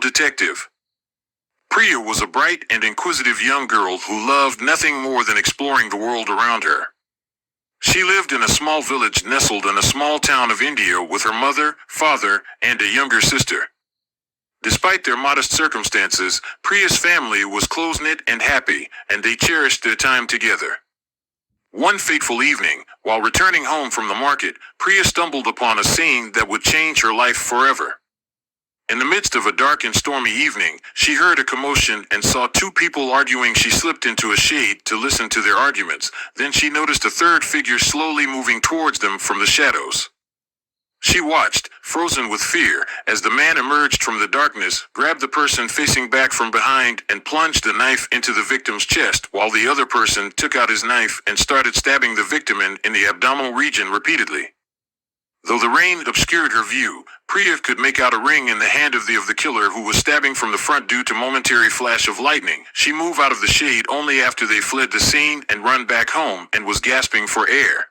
detective. Priya was a bright and inquisitive young girl who loved nothing more than exploring the world around her. She lived in a small village nestled in a small town of India with her mother, father, and a younger sister. Despite their modest circumstances, Priya's family was close-knit and happy, and they cherished their time together. One fateful evening, while returning home from the market, Priya stumbled upon a scene that would change her life forever. In the midst of a dark and stormy evening, she heard a commotion and saw two people arguing. She slipped into a shade to listen to their arguments. Then she noticed a third figure slowly moving towards them from the shadows. She watched, frozen with fear, as the man emerged from the darkness, grabbed the person facing back from behind, and plunged the knife into the victim's chest, while the other person took out his knife and started stabbing the victim in the abdominal region repeatedly. Though the rain obscured her view, Priya could make out a ring in the hand of the killer who was stabbing from the front due to momentary flash of lightning. She moved out of the shade only after they fled the scene and run back home and was gasping for air.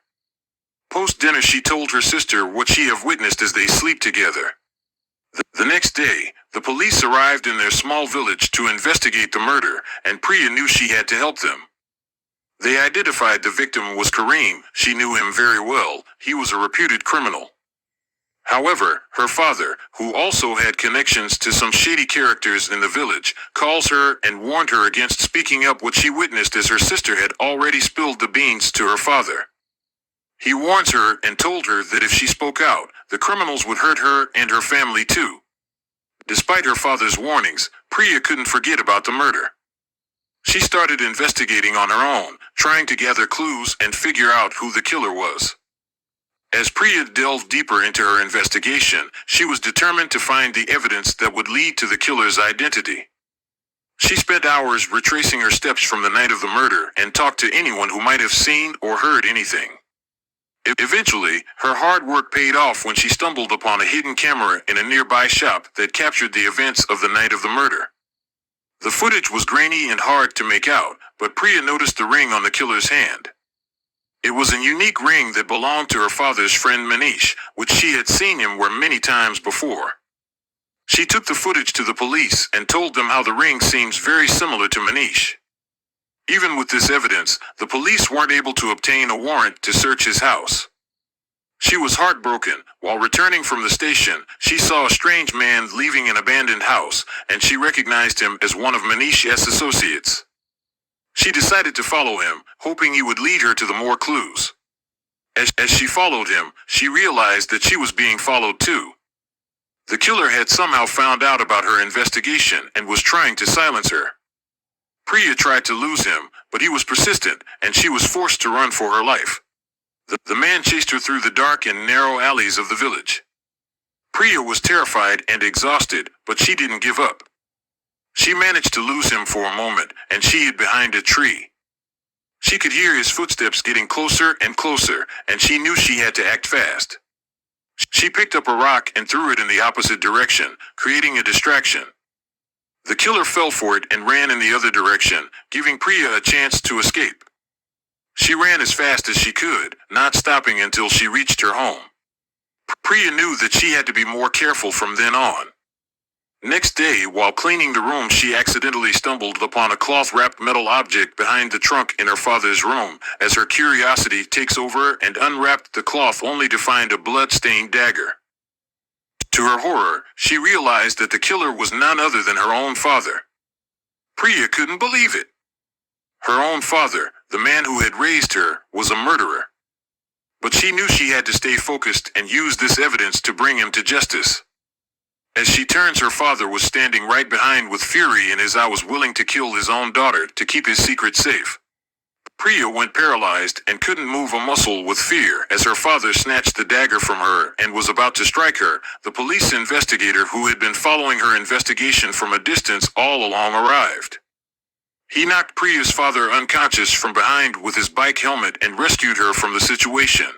Post-dinner she told her sister what she had witnessed as they sleep together. The next day, the police arrived in their small village to investigate the murder, and Priya knew she had to help them. They identified the victim was Kareem. She knew him very well. He was a reputed criminal. However, her father, who also had connections to some shady characters in the village, calls her and warned her against speaking up what she witnessed, as her sister had already spilled the beans to her father. He warns her and told her that if she spoke out, the criminals would hurt her and her family too. Despite her father's warnings, Priya couldn't forget about the murder. She started investigating on her own, trying to gather clues and figure out who the killer was. As Priya delved deeper into her investigation, she was determined to find the evidence that would lead to the killer's identity. She spent hours retracing her steps from the night of the murder and talked to anyone who might have seen or heard anything. Eventually, her hard work paid off when she stumbled upon a hidden camera in a nearby shop that captured the events of the night of the murder. The footage was grainy and hard to make out, but Priya noticed the ring on the killer's hand. It was a unique ring that belonged to her father's friend Manish, which she had seen him wear many times before. She took the footage to the police and told them how the ring seems very similar to Manish. Even with this evidence, the police weren't able to obtain a warrant to search his house. She was heartbroken. While returning from the station, she saw a strange man leaving an abandoned house, and she recognized him as one of Manish's associates. She decided to follow him, hoping he would lead her to the more clues. As she followed him, she realized that she was being followed too. The killer had somehow found out about her investigation and was trying to silence her. Priya tried to lose him, but he was persistent, and she was forced to run for her life. The man chased her through the dark and narrow alleys of the village. Priya was terrified and exhausted, but she didn't give up. She managed to lose him for a moment, and she hid behind a tree. She could hear his footsteps getting closer and closer, and she knew she had to act fast. She picked up a rock and threw it in the opposite direction, creating a distraction. The killer fell for it and ran in the other direction, giving Priya a chance to escape. She ran as fast as she could, not stopping until she reached her home. Priya knew that she had to be more careful from then on. Next day, while cleaning the room, she accidentally stumbled upon a cloth-wrapped metal object behind the trunk in her father's room, as her curiosity takes over, and unwrapped the cloth only to find a blood-stained dagger. To her horror, she realized that the killer was none other than her own father. Priya couldn't believe it. Her own father, the man who had raised her, was a murderer. But she knew she had to stay focused and use this evidence to bring him to justice. As she turns, her father was standing right behind with fury in his eyes, was willing to kill his own daughter to keep his secret safe. Priya went paralyzed and couldn't move a muscle with fear as her father snatched the dagger from her and was about to strike her. The police investigator who had been following her investigation from a distance all along arrived. He knocked Priya's father unconscious from behind with his bike helmet and rescued her from the situation.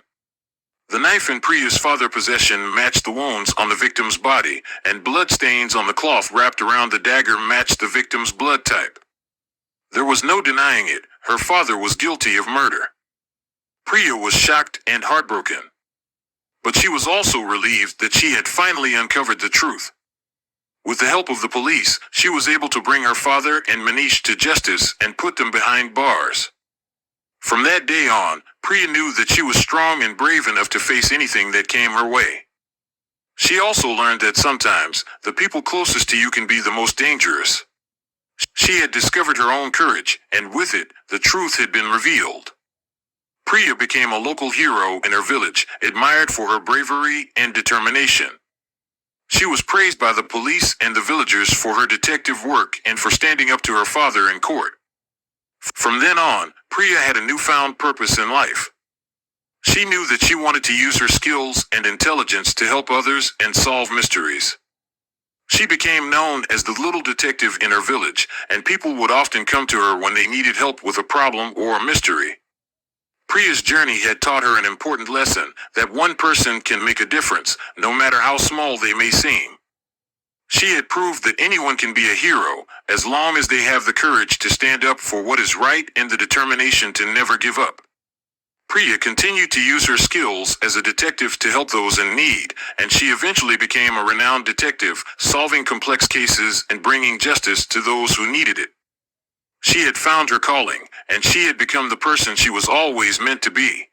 The knife in Priya's father's possession matched the wounds on the victim's body, and bloodstains on the cloth wrapped around the dagger matched the victim's blood type. There was no denying it. Her father was guilty of murder. Priya was shocked and heartbroken. But she was also relieved that she had finally uncovered the truth. With the help of the police, she was able to bring her father and Manish to justice and put them behind bars. From that day on, Priya knew that she was strong and brave enough to face anything that came her way. She also learned that sometimes, the people closest to you can be the most dangerous. She had discovered her own courage, and with it, the truth had been revealed. Priya became a local hero in her village, admired for her bravery and determination. She was praised by the police and the villagers for her detective work and for standing up to her father in court. From then on, Priya had a newfound purpose in life. She knew that she wanted to use her skills and intelligence to help others and solve mysteries. She became known as the little detective in her village, and people would often come to her when they needed help with a problem or a mystery. Priya's journey had taught her an important lesson, that one person can make a difference, no matter how small they may seem. She had proved that anyone can be a hero, as long as they have the courage to stand up for what is right and the determination to never give up. Priya continued to use her skills as a detective to help those in need, and she eventually became a renowned detective, solving complex cases and bringing justice to those who needed it. She had found her calling, and she had become the person she was always meant to be.